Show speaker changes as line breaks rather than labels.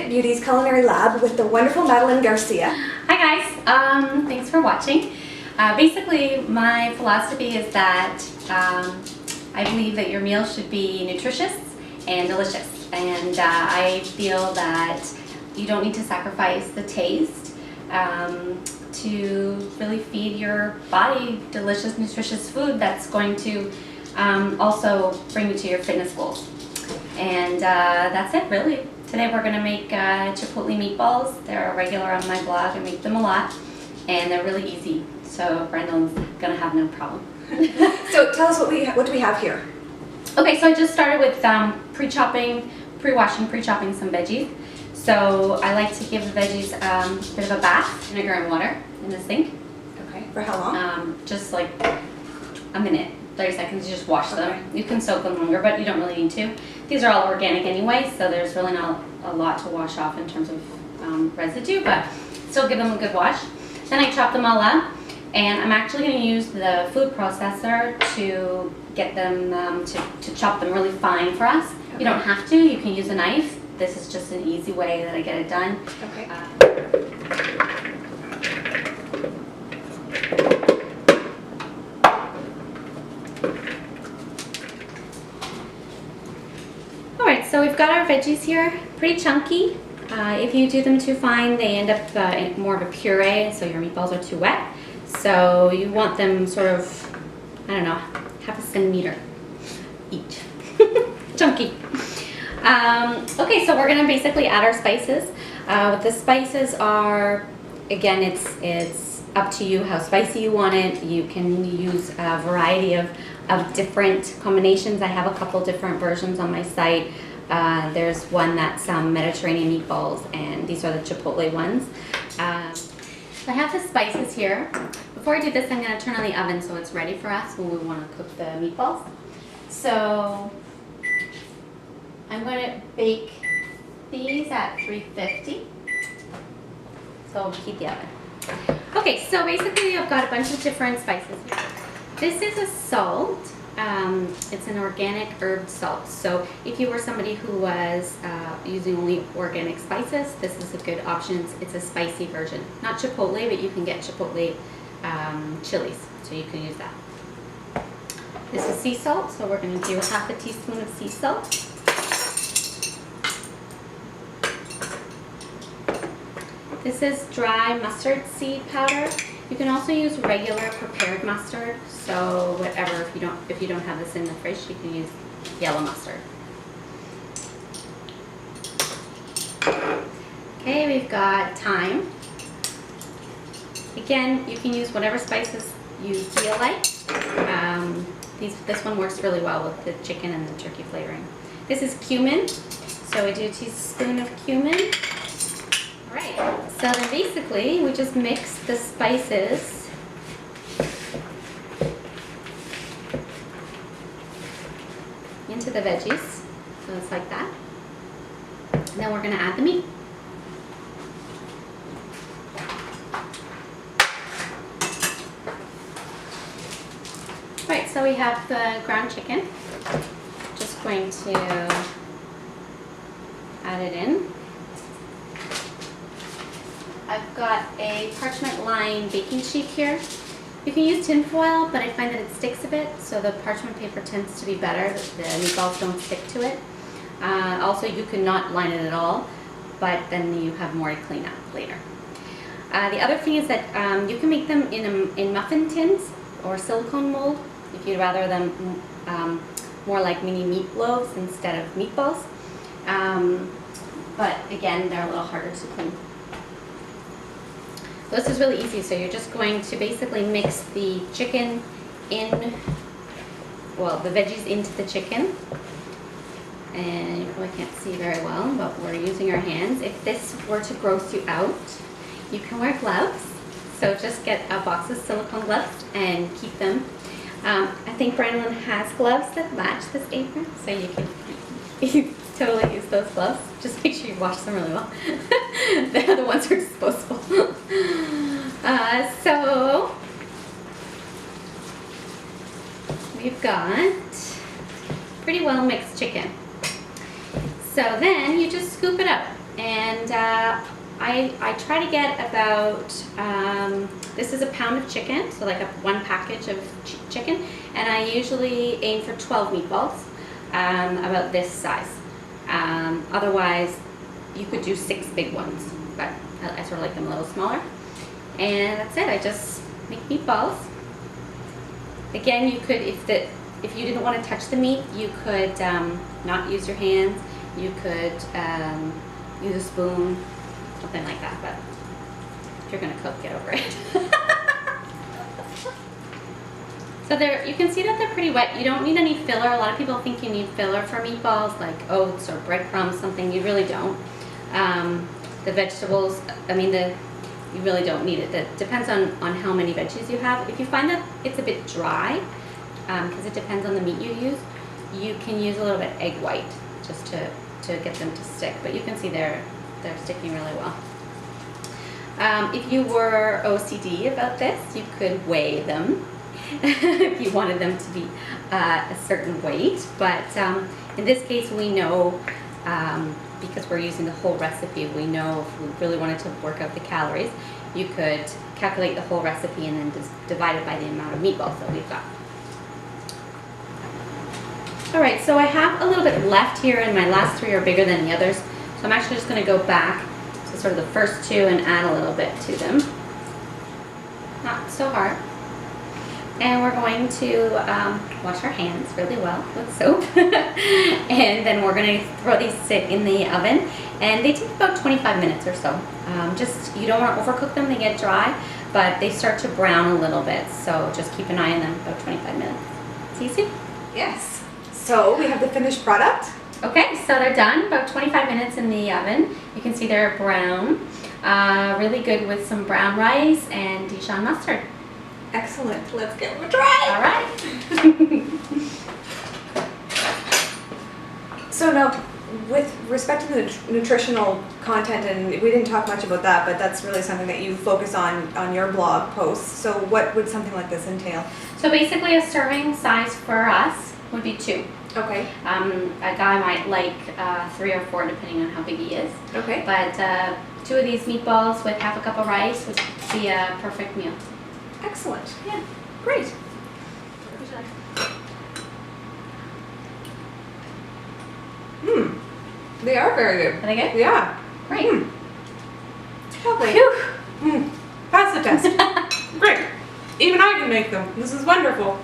Fitbeauties Culinary Lab with the wonderful Madeline Garcia.
Hi guys, thanks for watching. Basically, my philosophy is that I believe that your meal should be nutritious and delicious, and I feel that you don't need to sacrifice the taste to really feed your body delicious, nutritious food that's going to also bring you to your fitness goals. And that's it, really. Today we're going to make Chipotle meatballs. They're regular on my blog. I make them a lot, and they're really easy. So Brandon's going to have no problem.
So tell us what do we have here?
Okay, so I just started with pre-chopping some veggies. So I like to give the veggies a bit of a bath, vinegar and water in the sink.
Okay, for how long?
Just like a minute, 30 seconds, you just wash them. You can soak them longer, but you don't really need to. These are all organic anyway, so there's really not a lot to wash off in terms of residue, but still give them a good wash. Then I chop them all up, and I'm actually going to use the food processor to get them, to chop them really fine for us. Okay. You don't have to, you can use a knife. This is just an easy way that I get it done.
Okay.
Alright, so we've got our veggies here, pretty chunky. If you do them too fine, they end up in more of a puree, so your meatballs are too wet. So you want them sort of, I don't know, half a centimeter each. Chunky. Okay, so we're going to basically add our spices. The spices are, again, it's up to you how spicy you want it. You can use a variety of different combinations. I have a couple different versions on my site. There's one that's Mediterranean meatballs, and these are the Chipotle ones. I have the spices here. Before I do this, I'm going to turn on the oven so it's ready for us when we want to cook the meatballs. So I'm going to bake these at 350. So I'll heat the oven. Okay, so basically I've got a bunch of different spices here. This is a salt. It's an organic herb salt. So if you were somebody who was using only organic spices, this is a good option. It's a spicy version. Not Chipotle, but you can get Chipotle chilies, so you can use that. This is sea salt, so we're going to do half a teaspoon of sea salt. This is dry mustard seed powder. You can also use regular prepared mustard, so whatever, if you don't have this in the fridge, you can use yellow mustard. Okay, we've got thyme. Again, you can use whatever spices you feel like. This one works really well with the chicken and the turkey flavoring. This is cumin, so we do a teaspoon of cumin. Alright, so then basically we just mix the spices into the veggies, so it's like that. And then we're going to add the meat. Right, so we have the ground chicken. Just going to add it in. I've got a parchment lined baking sheet here. You can use tin foil, but I find that it sticks a bit, so the parchment paper tends to be better. The meatballs don't stick to it. Also, you can not line it at all, but then you have more to clean up later. The other thing is that you can make them in muffin tins or silicone mold if you'd rather them more like mini meatloaves instead of meatballs. But again, they're a little harder to clean. This is really easy, so you're just going to basically mix the chicken in, well, the veggies into the chicken. And you probably can't see very well, but we're using our hands. If this were to gross you out, you can wear gloves. So just get a box of silicone gloves and keep them. I think Brandon has gloves that match this apron, so you can totally use those gloves. Just make sure you wash them really well. They're the ones that are disposable. So we've got pretty well mixed chicken. So then you just scoop it up. And I try to get about, this is a pound of chicken, so like one package of chicken, and I usually aim for 12 meatballs, about this size. Otherwise, you could do 6 big ones, but I sort of like them a little smaller. And that's it, I just make meatballs. Again, you could, if you didn't want to touch the meat, you could not use your hands. You could use a spoon, something like that, but if you're going to cook, get over it. So you can see that they're pretty wet. You don't need any filler. A lot of people think you need filler for meatballs, like oats or breadcrumbs, something. You really don't. The vegetables, you really don't need it. That depends on how many veggies you have. If you find that it's a bit dry, because it depends on the meat you use, you can use a little bit egg white just to get them to stick. But you can see they're sticking really well. If you were OCD about this, you could weigh them if you wanted them to be a certain weight. But in this case, we know, because we're using the whole recipe, we know if we really wanted to work out the calories, you could calculate the whole recipe and then just divide it by the amount of meatballs that we've got. All right, so I have a little bit left here, and my last 3 are bigger than the others. So I'm actually just going to go back to sort of the first 2 and add a little bit to them. Not so hard. And we're going to wash our hands really well with soap. And then we're going to throw these sit in the oven. And they take about 25 minutes or so. You don't want to overcook them, they get dry, but they start to brown a little bit. So just keep an eye on them, about 25 minutes. It's easy?
Yes. So we have the finished product.
Okay, so they're done, about 25 minutes in the oven. You can see they're brown. Really good with some brown rice and Dijon mustard.
Excellent. Let's give them a try.
All right.
So now, with respect to the nutritional content, and we didn't talk much about that, but that's really something that you focus on your blog posts. So what would something like this entail?
So basically a serving size for us would be 2.
Okay.
A guy might like 3 or 4 depending on how big he is.
Okay.
But 2 of these meatballs with half a cup of rice would be a perfect meal.
Excellent. Yeah. Great. They are very good.
Are they good?
Yeah.
Great.
Lovely.
Whew.
Pass the test. Great. Even I can make them. This is wonderful.